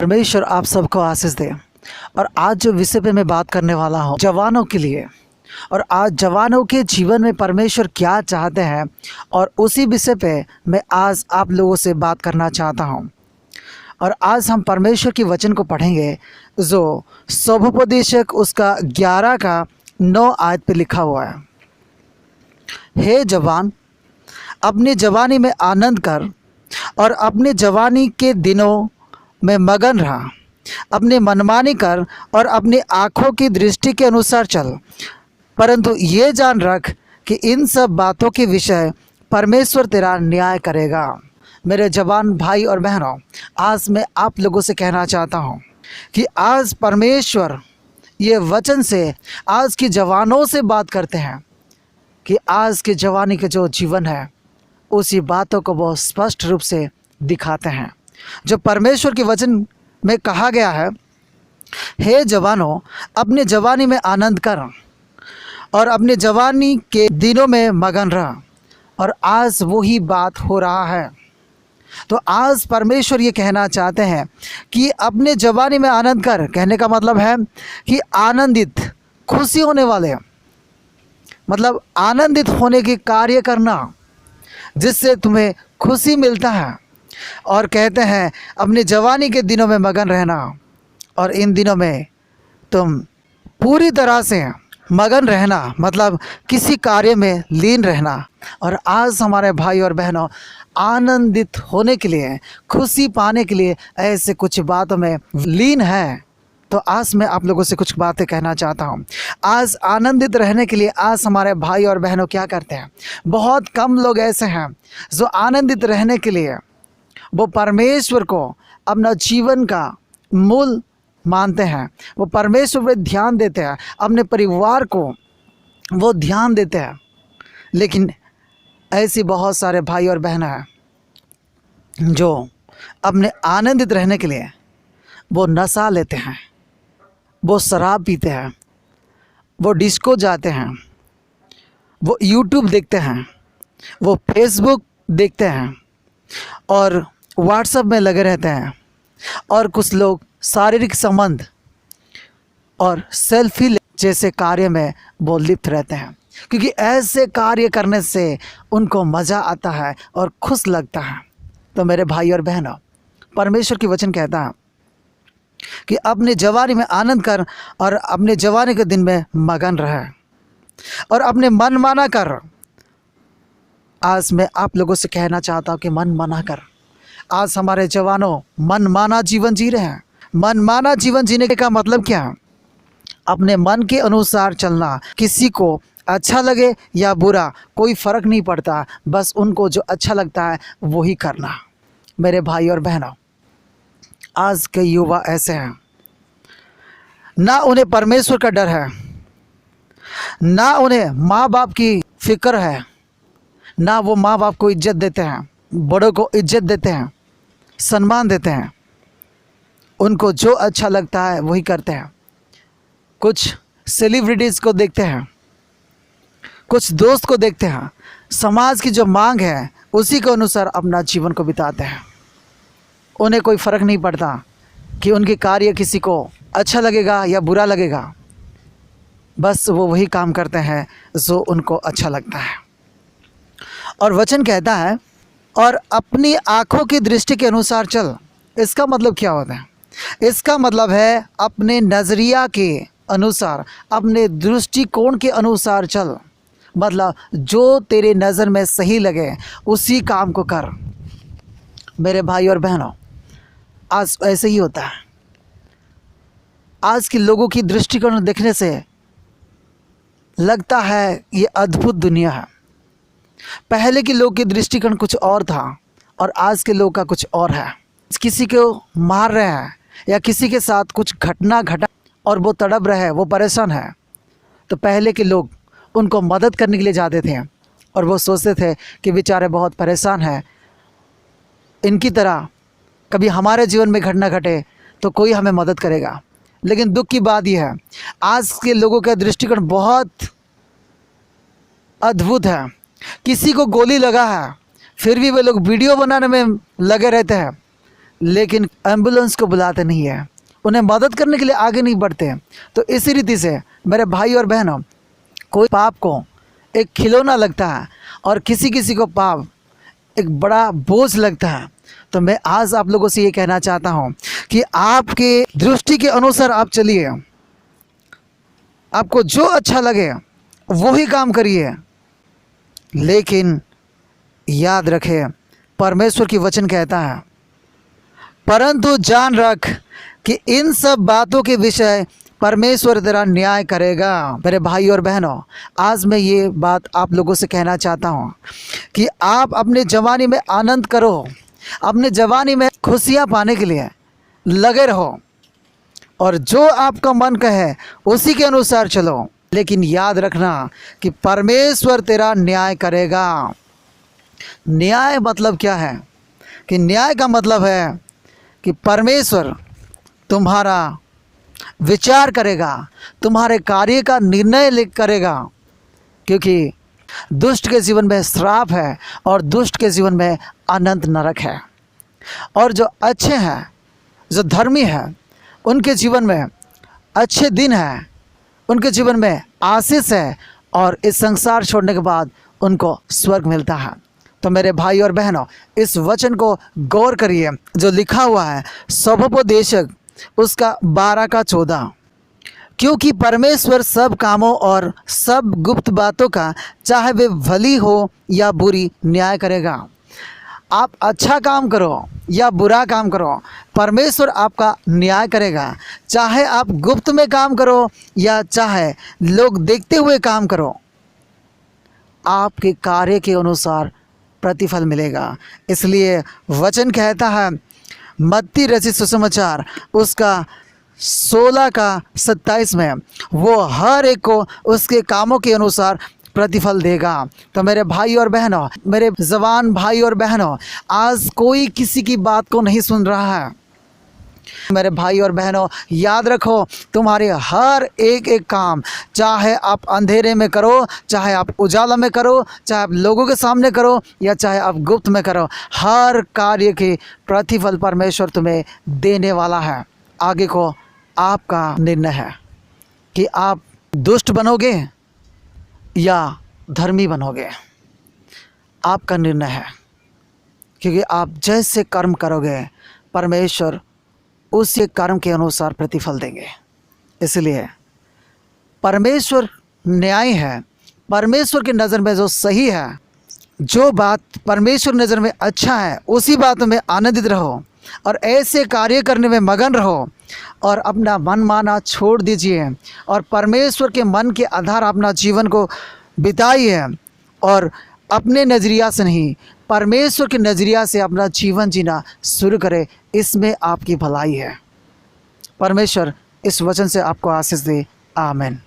परमेश्वर आप सबको आशीष दे। और आज जो विषय पे मैं बात करने वाला हूँ जवानों के लिए, और आज जवानों के जीवन में परमेश्वर क्या चाहते हैं, और उसी विषय पे मैं आज आप लोगों से बात करना चाहता हूँ। और आज हम परमेश्वर की वचन को पढ़ेंगे जो सोभोपदेशक उसका 11 का 9 आयत पे लिखा हुआ है। हे जवान, अपनी जवानी में आनंद कर और अपनी जवानी के दिनों में मगन रहा। अपनी मनमानी कर और अपनी आँखों की दृष्टि के अनुसार चल, परंतु ये जान रख कि इन सब बातों के विषय परमेश्वर तेरा न्याय करेगा। मेरे जवान भाई और बहनों, आज मैं आप लोगों से कहना चाहता हूँ कि आज परमेश्वर ये वचन से आज की जवानों से बात करते हैं कि आज के जवानी के जो जीवन है उसी बातों को वो स्पष्ट रूप से दिखाते हैं। जो परमेश्वर के वचन में कहा गया है, हे जवानों, अपने जवानी में आनंद कर और अपने जवानी के दिनों में मगन रह। और आज वही बात हो रहा है। तो आज परमेश्वर ये कहना चाहते हैं कि अपने जवानी में आनंद कर, कहने का मतलब है कि आनंदित, खुशी होने वाले, मतलब आनंदित होने के कार्य करना जिससे तुम्हें खुशी मिलता है। और कहते हैं अपनी जवानी के दिनों में मगन रहना, और इन दिनों में तुम पूरी तरह से मगन रहना, मतलब किसी कार्य में लीन रहना। और आज हमारे भाई और बहनों, आनंदित होने के लिए, खुशी पाने के लिए ऐसे कुछ बातों में लीन है। तो आज मैं आप लोगों से कुछ बातें कहना चाहता हूँ। आज आनंदित रहने के लिए आज हमारे भाई और बहनों क्या करते हैं? बहुत कम लोग ऐसे हैं जो आनंदित रहने के लिए वो परमेश्वर को अपना जीवन का मूल मानते हैं, वो परमेश्वर पे ध्यान देते हैं, अपने परिवार को वो ध्यान देते हैं। लेकिन ऐसी बहुत सारे भाई और बहन हैं जो अपने आनंदित रहने के लिए वो नशा लेते हैं, वो शराब पीते हैं, वो डिस्को जाते हैं, वो यूट्यूब देखते हैं, वो फेसबुक देखते हैं और व्हाट्सएप में लगे रहते हैं। और कुछ लोग शारीरिक संबंध और सेल्फी जैसे कार्य में वो लिप्त रहते हैं, क्योंकि ऐसे कार्य करने से उनको मज़ा आता है और खुश लगता है। तो मेरे भाई और बहनों, परमेश्वर की वचन कहता है कि अपने जवानी में आनंद कर और अपने जवानी के दिन में मगन रहे और अपने मन माना कर। आज मैं आप लोगों से कहना चाहता हूँ कि मन माना कर। आज हमारे जवानों मन माना जीवन जी रहे हैं। मन माना जीवन जीने का मतलब क्या है? अपने मन के अनुसार चलना। किसी को अच्छा लगे या बुरा कोई फ़र्क नहीं पड़ता, बस उनको जो अच्छा लगता है वही करना। मेरे भाई और बहनों, आज के युवा ऐसे हैं, ना उन्हें परमेश्वर का डर है, ना उन्हें माँ बाप की फिक्र है, ना वो माँ बाप को इज्जत देते हैं, बड़ों को इज्जत देते हैं, सम्मान देते हैं। उनको जो अच्छा लगता है वही करते हैं। कुछ सेलिब्रिटीज़ को देखते हैं, कुछ दोस्त को देखते हैं, समाज की जो मांग है उसी के अनुसार अपना जीवन को बिताते हैं। उन्हें कोई फ़र्क नहीं पड़ता कि उनके कार्य किसी को अच्छा लगेगा या बुरा लगेगा, बस वो वही काम करते हैं जो उनको अच्छा लगता है। और वचन कहता है और अपनी आँखों की दृष्टि के अनुसार चल। इसका मतलब क्या होता है? इसका मतलब है अपने नज़रिया के अनुसार, अपने दृष्टिकोण के अनुसार चल। मतलब जो तेरे नज़र में सही लगे उसी काम को कर। मेरे भाई और बहनों, आज ऐसे ही होता है। आज के लोगों की दृष्टिकोण देखने से लगता है ये अद्भुत दुनिया है। पहले के लोग की दृष्टिकोण कुछ और था और आज के लोग का कुछ और है। किसी को मार रहे हैं या किसी के साथ कुछ घटना घटा और वो तड़प रहे हैं, वो परेशान है, तो पहले के लोग उनको मदद करने के लिए जाते थे और वो सोचते थे कि बेचारे बहुत परेशान हैं, इनकी तरह कभी हमारे जीवन में घटना घटे तो कोई हमें मदद करेगा। लेकिन दुख की बात यह है, आज के लोगों का दृष्टिकोण बहुत अद्भुत है। किसी को गोली लगा है फिर भी वे लोग वीडियो बनाने में लगे रहते हैं लेकिन एम्बुलेंस को बुलाते नहीं है, उन्हें मदद करने के लिए आगे नहीं बढ़ते। तो इसी रीति से मेरे भाई और बहनों, कोई पाप को एक खिलौना लगता है और किसी किसी को पाप एक बड़ा बोझ लगता है। तो मैं आज आप लोगों से ये कहना चाहता हूँ कि आपके दृष्टि के अनुसार आप चलिए, आपको जो अच्छा लगे वो ही काम करिए, लेकिन याद रखें परमेश्वर की वचन कहता है, परंतु जान रख कि इन सब बातों के विषय परमेश्वर तेरा न्याय करेगा। मेरे भाई और बहनों, आज मैं ये बात आप लोगों से कहना चाहता हूँ कि आप अपने जवानी में आनंद करो, अपने जवानी में खुशियाँ पाने के लिए लगे रहो और जो आपका मन कहे उसी के अनुसार चलो, लेकिन याद रखना कि परमेश्वर तेरा न्याय करेगा। न्याय मतलब क्या है? कि न्याय का मतलब है कि परमेश्वर तुम्हारा विचार करेगा, तुम्हारे कार्य का निर्णय करेगा, क्योंकि दुष्ट के जीवन में श्राप है और दुष्ट के जीवन में अनंत नरक है, और जो अच्छे हैं, जो धर्मी हैं, उनके जीवन में अच्छे दिन हैं, उनके जीवन में आशीष है और इस संसार छोड़ने के बाद उनको स्वर्ग मिलता है। तो मेरे भाई और बहनों, इस वचन को गौर करिए जो लिखा हुआ है स्वभावोपदेशक उसका 12 का 14, क्योंकि परमेश्वर सब कामों और सब गुप्त बातों का, चाहे वे भली हो या बुरी, न्याय करेगा। आप अच्छा काम करो या बुरा काम करो, परमेश्वर आपका न्याय करेगा। चाहे आप गुप्त में काम करो या चाहे लोग देखते हुए काम करो, आपके कार्य के अनुसार प्रतिफल मिलेगा। इसलिए वचन कहता है मत्ती रचित सुसमाचार उसका 16 का 27 में, वो हर एक को उसके कामों के अनुसार प्रतिफल देगा। तो मेरे भाई और बहनों, मेरे जवान भाई और बहनों, आज कोई किसी की बात को नहीं सुन रहा है। मेरे भाई और बहनों, याद रखो तुम्हारे हर एक एक काम, चाहे आप अंधेरे में करो, चाहे आप उजाला में करो, चाहे आप लोगों के सामने करो या चाहे आप गुप्त में करो, हर कार्य के प्रतिफल परमेश्वर तुम्हें देने वाला है। आगे को आपका निर्णय है कि आप दुष्ट बनोगे या धर्मी बनोगे, आपका निर्णय है, क्योंकि आप जैसे कर्म करोगे परमेश्वर उसी कर्म के अनुसार प्रतिफल देंगे। इसलिए परमेश्वर न्याय है, परमेश्वर की नज़र में जो सही है, जो बात परमेश्वर नज़र में अच्छा है, उसी बात में आनंदित रहो और ऐसे कार्य करने में मगन रहो और अपना मन माना छोड़ दीजिए और परमेश्वर के मन के आधार अपना जीवन को बिताइए और अपने नज़रिया से नहीं, परमेश्वर के नज़रिया से अपना जीवन जीना शुरू करें। इसमें आपकी भलाई है। परमेश्वर इस वचन से आपको आशीष दे। आमीन।